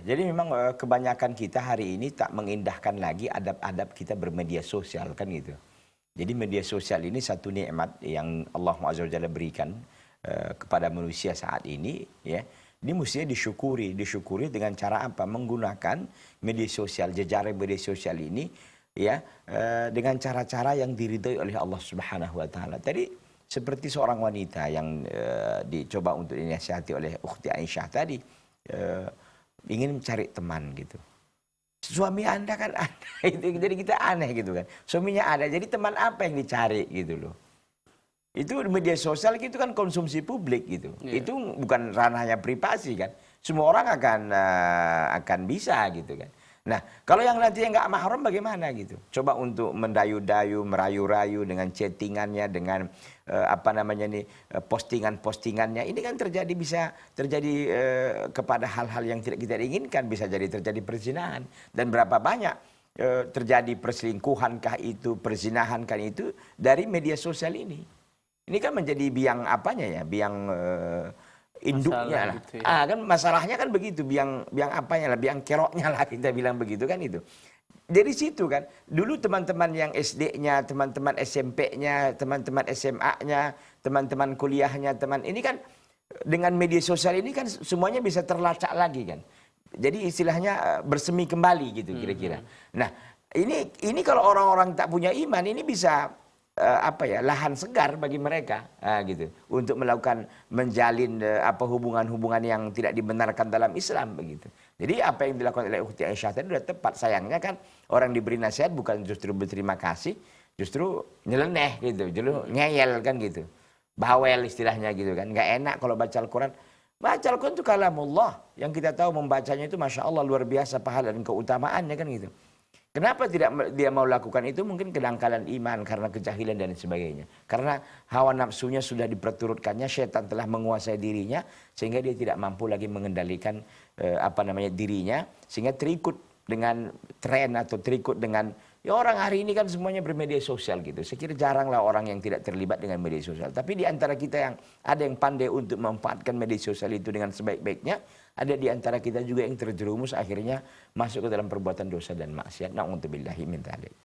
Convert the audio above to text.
Jadi memang kebanyakan kita hari ini tak mengindahkan lagi adab-adab kita bermedia sosial kan gitu. Jadi media sosial ini satu nikmat yang Allah Azza wa Jalla berikan kepada manusia saat ini ya. Ini mestinya disyukuri dengan cara apa? Menggunakan media sosial, jejaring media sosial ini ya dengan cara-cara yang diridhoi oleh Allah Subhanahu wa taala. Tadi seperti seorang wanita yang dicoba untuk dinasihati oleh Ukhti Aisyah tadi ingin mencari teman gitu. Suami Anda kan ada, itu jadi kita aneh gitu kan. Suaminya ada, jadi teman apa yang dicari gitu loh. Itu media sosial itu kan konsumsi publik gitu. Yeah. Itu bukan ranahnya privasi kan. Semua orang akan bisa gitu kan. Nah, kalau yang nanti nggak mahram bagaimana gitu? Coba untuk mendayu-dayu, merayu-rayu dengan chattingannya, dengan postingan-postingannya. Ini kan bisa terjadi kepada hal-hal yang tidak kita inginkan, bisa jadi terjadi perzinahan. Dan berapa banyak terjadi perselingkuhankah itu, perzinahankah itu dari media sosial ini. Ini kan menjadi biang apanya ya, biang induknya lah. Gitu ya. Kan masalahnya kan begitu, biang apanya lah, biang keroknya lah kita bilang begitu kan itu. Dari situ kan, dulu teman-teman yang SD-nya, teman-teman SMP-nya, teman-teman SMA-nya, teman-teman kuliahnya, ini kan dengan media sosial ini kan semuanya bisa terlacak lagi kan. Jadi istilahnya bersemi kembali gitu kira-kira. Nah, ini kalau orang-orang tak punya iman ini bisa lahan segar bagi mereka gitu untuk melakukan menjalin hubungan-hubungan yang tidak dibenarkan dalam Islam begitu. Jadi apa yang dilakukan oleh Ukhti Aisyah tadi sudah tepat. Sayangnya kan orang diberi nasihat bukan justru berterima kasih, justru nyeleneh gitu, justru ngeyel kan gitu. Bawel istilahnya gitu kan. Nggak enak kalau baca Al-Quran. Baca Al-Quran itu kalamullah. Yang kita tahu membacanya itu Masya Allah luar biasa pahala dan keutamaannya kan gitu. Kenapa tidak dia mau lakukan itu? Mungkin kedangkalan iman karena kejahilan dan sebagainya. Karena hawa nafsunya sudah diperturutkannya, syaitan telah menguasai dirinya sehingga dia tidak mampu lagi mengendalikan dirinya, sehingga terikut dengan tren atau terikut dengan ya orang hari ini kan semuanya bermedia sosial gitu. Saya kira jaranglah orang yang tidak terlibat dengan media sosial. Tapi di antara kita yang ada yang pandai untuk memanfaatkan media sosial itu dengan sebaik-baiknya, ada di antara kita juga yang terjerumus akhirnya masuk ke dalam perbuatan dosa dan maksiat. Na'udzubillahi min dzalik.